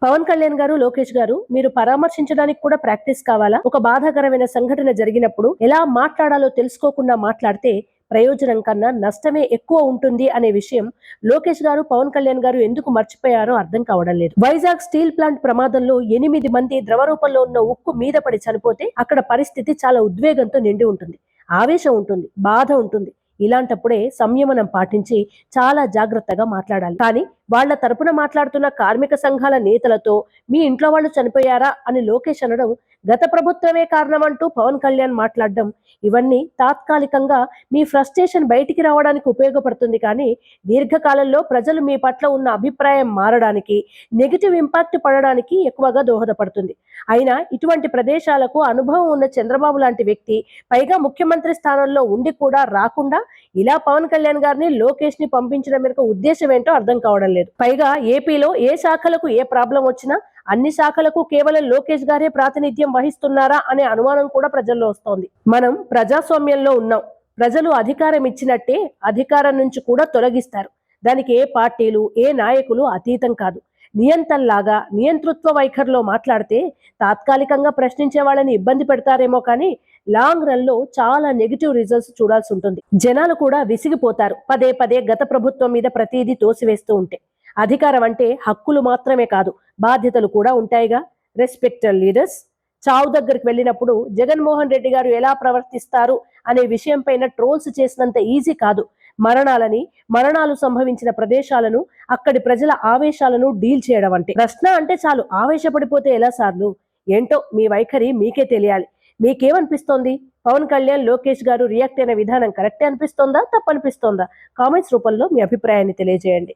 పవన్ కళ్యాణ్ గారు, లోకేష్ గారు, మీరు పరామర్శించడానికి కూడా ప్రాక్టీస్ కావాలా? ఒక బాధాకరమైన సంఘటన జరిగినప్పుడు ఎలా మాట్లాడాలో తెలుసుకోకుండా మాట్లాడితే ప్రయోజనం కన్నా నష్టమే ఎక్కువ ఉంటుంది అనే విషయం లోకేష్ గారు, పవన్ కళ్యాణ్ గారు ఎందుకు మర్చిపోయారో అర్థం కావడం లేదు. వైజాగ్ స్టీల్ ప్లాంట్ ప్రమాదంలో 8 మంది ద్రవ రూపంలో ఉన్న ఉక్కు మీద పడి చనిపోతే అక్కడ పరిస్థితి చాలా ఉద్వేగంతో నిండి ఉంటుంది. ఆవేశం ఉంటుంది, బాధ ఉంటుంది. ఇలాంటప్పుడే సంయమనం పాటించి చాలా జాగ్రత్తగా మాట్లాడాలి. కానీ వాళ్ళ తరపున మాట్లాడుతున్న కార్మిక సంఘాల నేతలతో మీ ఇంట్లో వాళ్ళు చనిపోయారా అని లోకేష్ అనడం, గత ప్రభుత్వమే కారణమంటూ పవన్ కళ్యాణ్ మాట్లాడడం, ఇవన్నీ తాత్కాలికంగా మీ ఫ్రస్ట్రేషన్ బయటికి రావడానికి ఉపయోగపడుతుంది. కానీ దీర్ఘకాలంలో ప్రజలు మీ పట్ల ఉన్న అభిప్రాయం మారడానికి, నెగిటివ్ ఇంపాక్ట్ పడడానికి ఎక్కువగా దోహదపడుతుంది. అయినా ఇటువంటి ప్రదేశాలకు అనుభవం ఉన్న చంద్రబాబు లాంటి వ్యక్తి, పైగా ముఖ్యమంత్రి స్థానంలో ఉండి కూడా రాకుండా ఇలా పవన్ కళ్యాణ్ గారిని, లోకేష్ ని పంపించడం వెనుక ఉద్దేశం ఏంటో అర్థం కావడం లేదు. పైగా ఏపీలో ఏ శాఖలకు ఏ ప్రాబ్లం వచ్చినా అన్ని శాఖలకు కేవలం లోకేష్ గారే ప్రాతినిధ్యం వహిస్తున్నారా అనే అనుమానం కూడా ప్రజల్లో వస్తోంది. మనం ప్రజాస్వామ్యంలో ఉన్నాం. ప్రజలు అధికారం ఇచ్చినట్టే అధికారం నుంచి కూడా తొలగిస్తారు. దానికి ఏ పార్టీలు, ఏ నాయకులు అతీతం కాదు. నియంత్రణలాగా నియంతృత్వ వైఖరిలో మాట్లాడితే తాత్కాలికంగా ప్రశ్నించే వాళ్ళని ఇబ్బంది పెడతారేమో, కానీ లాంగ్ రన్ లో చాలా నెగిటివ్ రిజల్ట్స్ చూడాల్సి ఉంటుంది. జనాలు కూడా విసిగిపోతారు పదే పదే గత ప్రభుత్వం మీద ప్రతిదీ తోసివేస్తూ ఉంటే. అధికారం అంటే హక్కులు మాత్రమే కాదు, బాధ్యతలు కూడా ఉంటాయిగా. రెస్పెక్టెడ్ లీడర్స్, చావు దగ్గరికి వెళ్ళినప్పుడు జగన్మోహన్ రెడ్డి గారు ఎలా ప్రవర్తిస్తారు అనే విషయం పైన ట్రోల్స్ చేసినంత ఈజీ కాదు మరణాలు సంభవించిన ప్రదేశాలను, అక్కడి ప్రజల ఆవేశాలను డీల్ చేయడం అంటే. ప్రశ్న అంటే చాలు ఆవేశపడిపోతే ఎలా సార్లు? ఏంటో మీ వైఖరి మీకే తెలియాలి. మీకేమనిపిస్తోంది? పవన్ కళ్యాణ్, లోకేష్ గారు రియాక్ట్ అయిన విధానం కరెక్టే అనిపిస్తోందా, తప్పనిపిస్తోందా? కామెంట్స్ రూపంలో మీ అభిప్రాయాన్ని తెలియజేయండి.